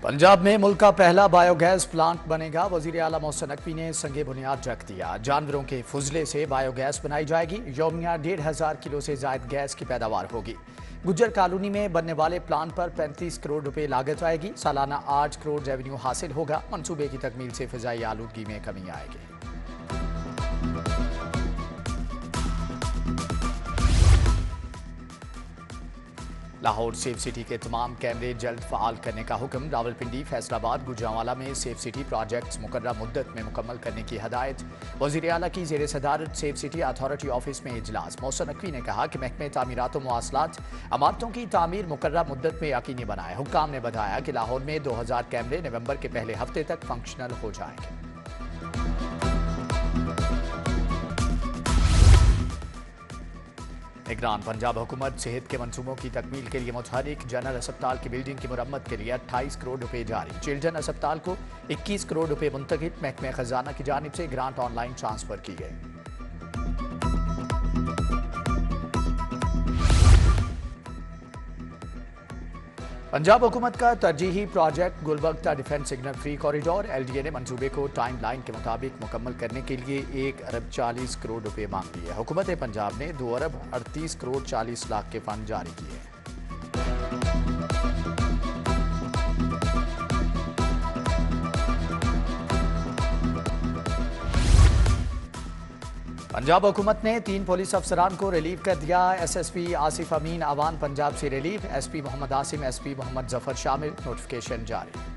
पंजाब में मुल्क का पहला बायोगैस प्लांट बनेगा। वजीर आला मोहसिन नकवी ने संगे बुनियाद रख दिया। जानवरों के फुजले से बायोगैस बनाई जाएगी। यौमिया 1500 किलो से ज्यादा गैस की पैदावार होगी। गुज्जर कॉलोनी में बनने वाले प्लांट पर 35 करोड़ रुपए लागत आएगी। सालाना 8 करोड़ रेवेन्यू हासिल होगा। मंसूबे की तकमील से फिजाई आलूदगी में कमी आएगी। लाहौर सेफ सिटी के तमाम कैमरे जल्द फ़ाल करने का हुक्म। रावलपिंडी, फैसलाबाद, गुजरांवाला में सेफ सिटी प्रोजेक्ट्स मुकर्रर मुद्दत में मुकम्मल करने की हदायत। वज़ीर आला की ज़ेर सदारत सेफ सिटी अथॉरिटी ऑफिस में इजलास। मोहसिन नकवी ने कहा कि महकमे तामीरात व मवासलात इमारतों की तामीर मुकर्रर मुद्दत में यकीनी बनाए। हुक्काम ने बताया कि लाहौर में 2000 कैमरे नवंबर के पहले हफ्ते तक फंक्शनल हो जाएंगे। निगरान पंजाब हुकूमत सेहत के मंसूबों की तकमील के लिए मुतहरिक। जनरल अस्पताल की बिल्डिंग की मुरम्मत के लिए 28 करोड़ रुपए जारी। चिल्ड्रन अस्पताल को 21 करोड़ रुपए मुंतकिल। महकमे खजाना की जानिब से ग्रांट ऑनलाइन ट्रांसफर की गई। पंजाब हुकूमत का तरजीही project Gulberg defence signal free corridor. LDA ने मंसूबे को टाइम लाइन के मुताबिक मुकम्मल करने के लिए 1 अरब 40 करोड़ रुपए मांग लिए। हुकूमत पंजाब ने 2 अरब 38 करोड़ 40 लाख के फंड जारी किए। पंजाब हुकूमत ने 3 पुलिस अफसरान को रिलीव कर दिया। SSP आसिफ अमीन अवान पंजाब से relieve. SP Mohammad Asim, SP Mohammad Zafar शामिल। नोटिफिकेशन जारी।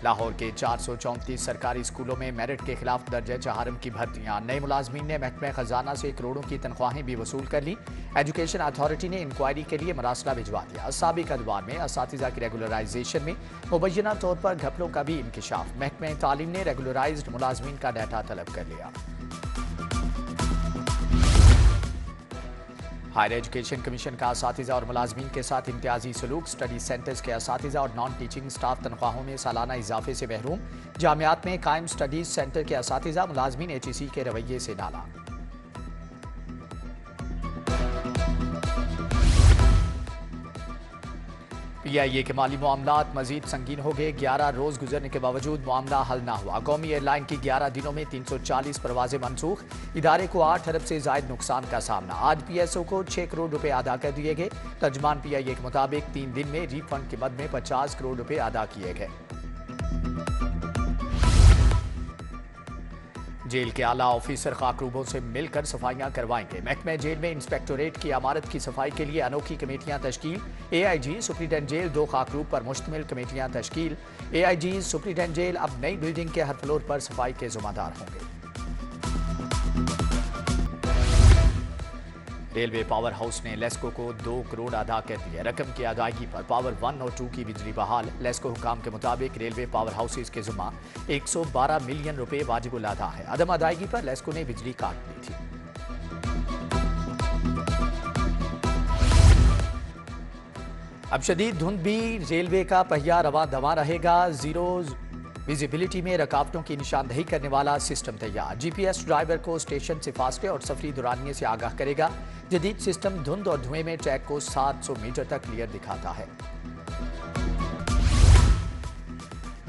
लाहौर के 434 सरकारी स्कूलों में मेरिट के खिलाफ दर्ज चहारम की भर्तियां। नए मुलाजमीन ने महकमे खजाना से करोड़ों की तनख्वाहें भी वसूल कर ली। एजुकेशन अथॉरिटी ने इंक्वायरी के लिए मरासला भिजवा दिया। साबिक अदवार में असातिज़ा की रेगुलराइजेशन में मुबैना तौर पर घपलों का भी इंकिशाफ। महकमे तालीम ने रेगुलराइज्ड मुलाजमीन का डाटा तलब कर लिया। हायर एजुकेशन कमीशन का असातिज़ा और मुलाजमीन के साथ इम्तियाजी सलूक। स्टडी सेंटर्स के असातिज़ा और नॉन टीचिंग स्टाफ तनख्वाहों में सालाना इजाफे से महरूम। जामियात में कायम स्टडीज सेंटर के असातिज़ा मुलाजमीन HEC के रवैये से नाला। PIA के माली मामलात मजीद संगीन हो गए। 11 रोज गुजरने के बावजूद मामला हल ना हुआ। कौमी एयरलाइन की 11 दिनों में 340 परवाजें मनसूख। इदारे को 8 अरब से जायद नुकसान का सामना। आज PSO को 6 करोड़ रुपए अदा कर दिए गए। तर्जमान PIA के मुताबिक 3 दिन में रिफंड के मद में 50 करोड़ रुपए अदा किए गए। जेल के आला ऑफिसर खाकरूबों से मिलकर सफाइयां करवाएंगे। महकमे जेल में इंस्पेक्टोरेट की इमारत की सफाई के लिए अनोखी कमेटियां तश्कील। AIG सुप्रीडेंट जेल 2 खाकरूब पर मुश्तमिल कमेटियां तश्कील। AIG सुप्रीडेंट जेल अब नई बिल्डिंग के हर फ्लोर पर सफाई के जिम्मेदार होंगे। रेलवे पावर हाउस ने लेस्को को 2 करोड़ अदा कर दिए। रकम की अदायगी पर पावर 1 और 2 की बिजली बहाल। लेस्को हुकाम के मुताबिक रेलवे पावर हाउसेज के जुम्मा 112 मिलियन रुपए वाजिबुल अदा है। अदम अदायगी पर लेस्को ने बिजली काट दी थी। अब शदीद धुंध भी रेलवे का पहिया रवा दवा रहेगा। जीरो विजिबिलिटी में रुकावटों की निशानदही करने वाला सिस्टम तैयार। GPS ड्राइवर को स्टेशन से फासले और सफरी दुरानिये से आगाह करेगा। जदीद सिस्टम धुंध और धुएं में ट्रैक को 700 मीटर तक क्लियर दिखाता है।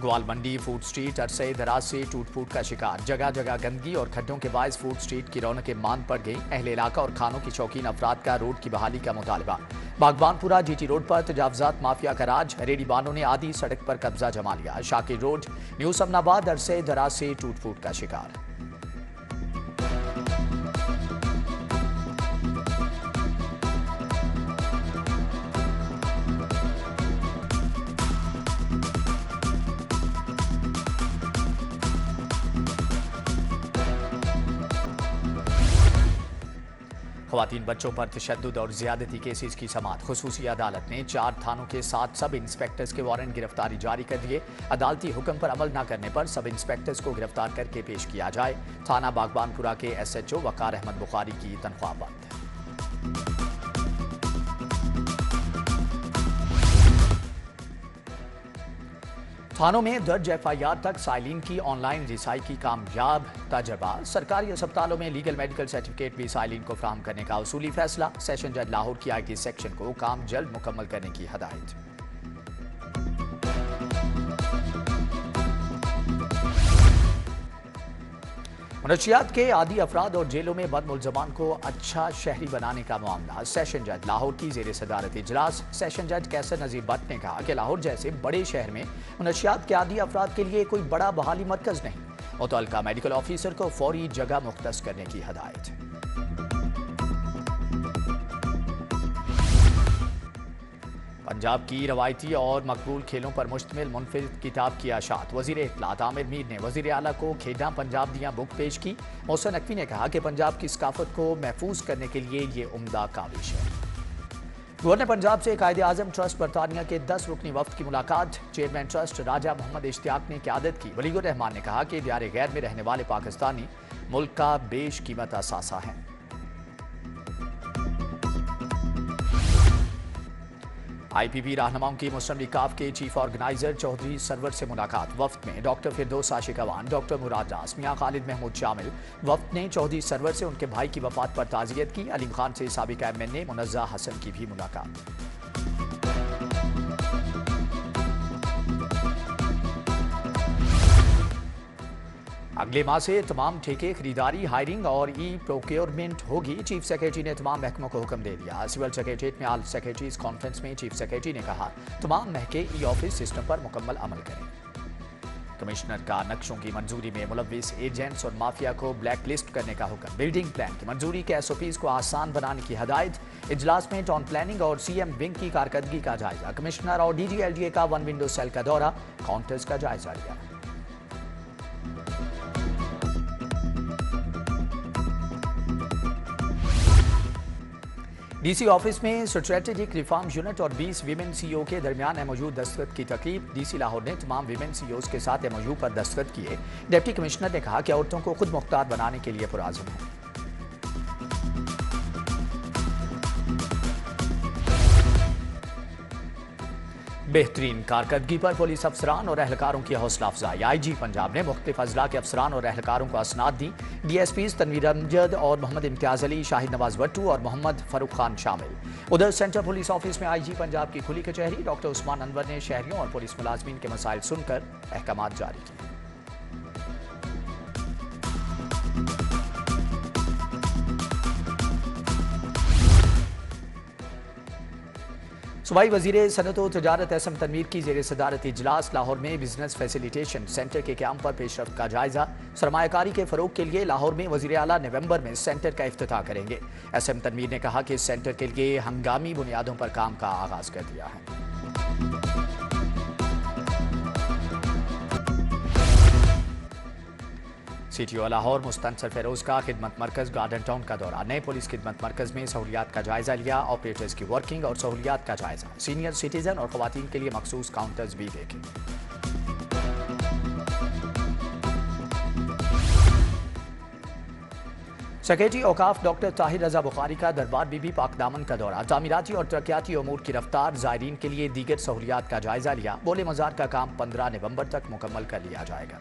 ग्वाल मंडी फूड स्ट्रीट अरसे दराज से टूट फूट का शिकार। जगह जगह गंदगी और खड्डों के बायस फूड स्ट्रीट की रौनकें मान पड़ गई। अहले इलाका और खानों की शौकीन अफराद का रोड की बहाली का मुतालबा। बागबानपुरा GT रोड पर तजावजात माफिया का राज। रेडी बानों ने आधी सड़क पर कब्जा जमा लिया। शाकिर रोड न्यू समनाबाद अरसे दराज से टूट फूट का शिकार। ख़वातीन बच्चों पर तशद्दुद और ज़्यादती केसेस की समाअत। खुसूसी अदालत ने 4 थानों के 7 सब इंस्पेक्टर्स के वारंट गिरफ्तारी जारी कर दिए। अदालती हुक्म पर अमल न करने पर सब इंस्पेक्टर्स को गिरफ्तार करके पेश किया जाए। थाना बागबानपुरा के SHO वकार अहमद बुखारी की तनख्वाह बंद। थानों में दर्ज FIR तक साइलिन की ऑनलाइन रिसाई की कामयाब तजर्बा। सरकारी अस्पतालों में लीगल मेडिकल सर्टिफिकेट भी साइलिन को फराहम करने का उसूली फैसला। सेशन जज लाहौर की IT सेक्शन को काम जल्द मुकम्मल करने की हदायत। मनशियात के आदी अफराद और जेलों में बद मुलजमान को अच्छा शहरी बनाने का मामला। सेशन जज लाहौर की जेर सदारत इजलास। सेशन जज कैसर नजीर भट्ट ने कहा कि लाहौर जैसे बड़े शहर में मनशियात के आदी अफराद के लिए कोई बड़ा बहाली मरकज नहीं। मुतल्लिका मेडिकल ऑफिसर को फौरी जगह मुख्तस करने की हदायत। पंजाब की रवायती और मकबूल खेलों पर मुश्तमिल मुनफरिद किताब की आशात। वजीर इत्तलात आमिर मीर ने वजीर आला को खेडा पंजाब दियाँ बुक पेश की। मोहसिन नकवी ने कहा कि पंजाब की सकाफत को महफूज करने के लिए ये उम्दा काविश है। गवर्नर पंजाब से कायद आजम ट्रस्ट बरतानिया के 10 रुकनी वफ्द की मुलाकात। चेयरमैन ट्रस्ट राजा मोहम्मद इश्तियाक ने क़यादत की। वलीगुर रहमान ने कहा कि दियार गैर में रहने वाले पाकिस्तानी मुल्क का बेशकीमत असासा है। IPP रहनुमाओं की मुस्लिम लीग काफ के चीफ ऑर्गेनाइजर चौधरी सरवर से मुलाकात। वफ्द में डॉक्टर फिरदौस आशिक अवान, डॉक्टर मुराद दास, मियां खालिद महमूद शामिल। वफ्द ने चौधरी सरवर से उनके भाई की वफात पर ताज़ियत की। अलीम खान से साबिक MNA मुनज़्ज़ा हसन की भी मुलाकात। अगले माह से तमाम ठेके, खरीदारी, हायरिंग और प्रोक्योरमेंट होगी। चीफ सेक्रेटरी ने तमाम महकमों को हुक्म दे दिया। सिविल सेक्रेटरीट में ऑल सेक्रेटरीज कॉन्फ्रेंस में चीफ सेक्रेटरी ने कहा तमाम महके ऑफिस सिस्टम पर मुकम्मल अमल करें। कमिश्नर का नक्शों की मंजूरी में मुलव्विस एजेंट्स और माफिया को ब्लैक लिस्ट करने का हुक्म। बिल्डिंग प्लान की मंजूरी के SOPs को आसान बनाने की हदायत। इजलास में टाउन प्लानिंग और CM विंग की कारकर्दगी का जायजा। कमिश्नर और DG LGA का 1 विंडो सेल का दौरा, काउंटर्स का जायजा लिया। DC ऑफिस में स्ट्रेटेजिक रिफॉर्म यूनिट और 20 वीमेन CEO के दरमियान MOU दस्तखत की तकरीब। DC लाहौर ने तमाम वीमेन CEOs के साथ MOU पर दस्तखत किए। डिप्टी कमिश्नर ने कहा कि औरतों को खुद मुख्तार बनाने के लिए पुरआज़म है। बेहतरीन कारकर्दगी पर पुलिस अफसरान और एहलकारों की हौसला अफजाई। IG पंजाब ने मुख्तलिफ अजला के अफसरान और एहलकारों को असनाद दी। DSPs तनवीर अमजद और मोहम्मद इम्तियाज अली, शाहिद नवाज भट्टू और मोहम्मद फरूक खान शामिल। उधर सेंट्रल पुलिस ऑफिस में IG पंजाब की खुली कचहरी। डॉक्टर उस्मान अनवर ने शहरियों और पुलिस मुलाजमीन के मसाइल सुनकर अहकामात जारी किए। सूबाई वजीर सनत व तजारत एसएम तनवीर की जेर सदारत इजलास। लाहौर में बिजनेस फैसिलिटेशन सेंटर के क्याम पर पेशरफ्त का जायजा। सरमायाकारी के फरोग के लिए लाहौर में वजीर आला नवंबर में सेंटर का इफ्तिताह करेंगे। एसएम तनवीर ने कहा कि इस सेंटर के लिए हंगामी बुनियादों पर काम का आगाज कर दिया है। CTO लाहौर मुस्तनसर फेरोज का खिदमत मरकज गार्डन टाउन का दौरा। नए पुलिस खिदमत मरकज में सहूलियात का जायजा लिया। ऑपरेटर्स की वर्किंग और सहूलियात का जायजा। सीनियर सिटीजन और खवातीन के लिए मखसूस काउंटर्स भी देखे। सेक्रेटरी औकाफ डॉक्टर ताहिर रजा बुखारी का दरबार बीबी पाक दामन का दौरा। तामीराती और तरक्याती उमूर की रफ्तार, जायरीन के लिए दीगर सहूलियात का जायजा लिया। बोले मजार का काम 15 नवंबर तक मुकम्मल कर लिया जाएगा।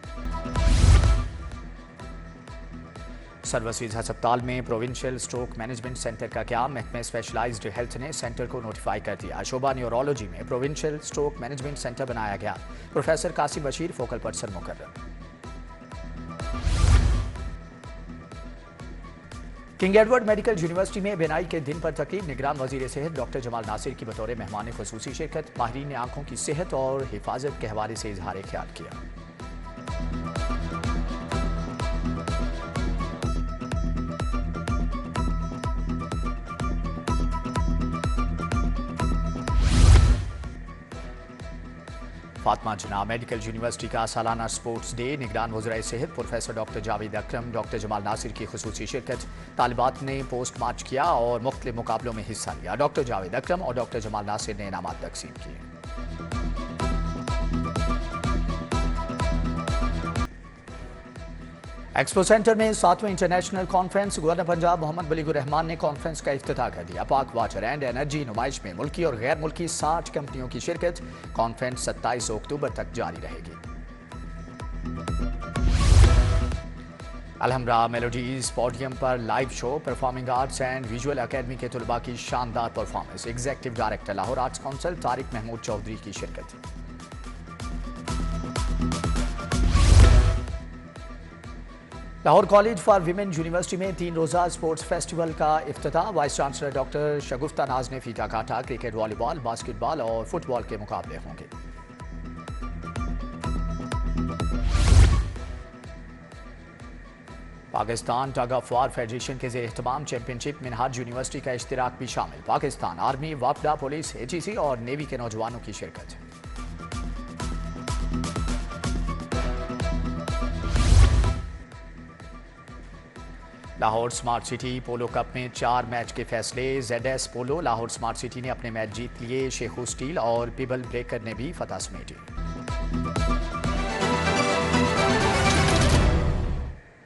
सर्वसीज अस्पताल में प्रोविंशियल स्ट्रोक मैनेजमेंट सेंटर का क्याम। महकमे स्पेशलाइज्ड हेल्थ ने सेंटर को नोटिफाई कर दिया। शोबा न्यूरोलॉजी में प्रोविंशियल स्ट्रोक मैनेजमेंट सेंटर बनाया गया। Professor Qasim Bashir focal person मुकर्रर। किंग एडवर्ड मेडिकल यूनिवर्सिटी में बिनाई के दिन पर तकरीब। निगरान वजीर सेहत डॉक्टर जमाल नासिर की बतौर मेहमान खुसूसी शिरकत। माहिरीन ने आंखों की सेहत और हिफाजत के हवाले से इजहार ख्याल किया। फातिमा जिन्ना मेडिकल यूनिवर्सिटी का सालाना स्पोर्ट्स डे। निगरान वज़ीर सेहत प्रोफेसर डॉक्टर जावेद अकरम, डॉक्टर जमाल नासिर की खुसूसी शिरकत। तालिबात ने पोस्ट मार्च किया और मुख्तलिफ मुकाबलों में हिस्सा लिया। डॉक्टर जावेद अकरम और डॉक्टर जमाल नासिर ने इनामात तकसीम किए। एक्सपो सेंटर में 7वें international conference. Governor Punjab Mohammad वलीगुर रहमान ने कॉन्फ्रेंस का इफ्तिताह कर दिया। पाक वाटर एंड एनर्जी नुमाइश में मुल्की और गैर मुल्की 60 कंपनियों की शिरकत। कॉन्फ्रेंस 27 अक्टूबर तक जारी रहेगी। अलहमरा मेलोडीज पोडियम पर live show. Performing arts and visual academy के तलबा की शानदार performance. Executive director Lahore arts council Tariq Mahmood Chaudhry की शिरकत। Lahore college for women university में 3 रोज़ा स्पोर्ट्स फेस्टिवल का इफ्तिताह। Vice chancellor doctor Shagufta Naz ने फीता काटा। क्रिकेट, वॉलीबॉल, बास्केटबॉल और फुटबॉल के मुकाबले होंगे। Pakistan tug of war federation के ज़ेर एहतमाम चैंपियनशिप मिनहाज यूनिवर्सिटी का इश्तिराक भी शामिल। पाकिस्तान आर्मी, वापडा, पुलिस, HEC और नेवी के नौजवानों की शिरकत। लाहौर स्मार्ट सिटी पोलो कप में 4 मैच के फैसले। ZS पोलो लाहौर स्मार्ट सिटी ने अपने मैच जीत लिए। शेखू स्टील और पीबल ब्रेकर ने भी फतह समेटी।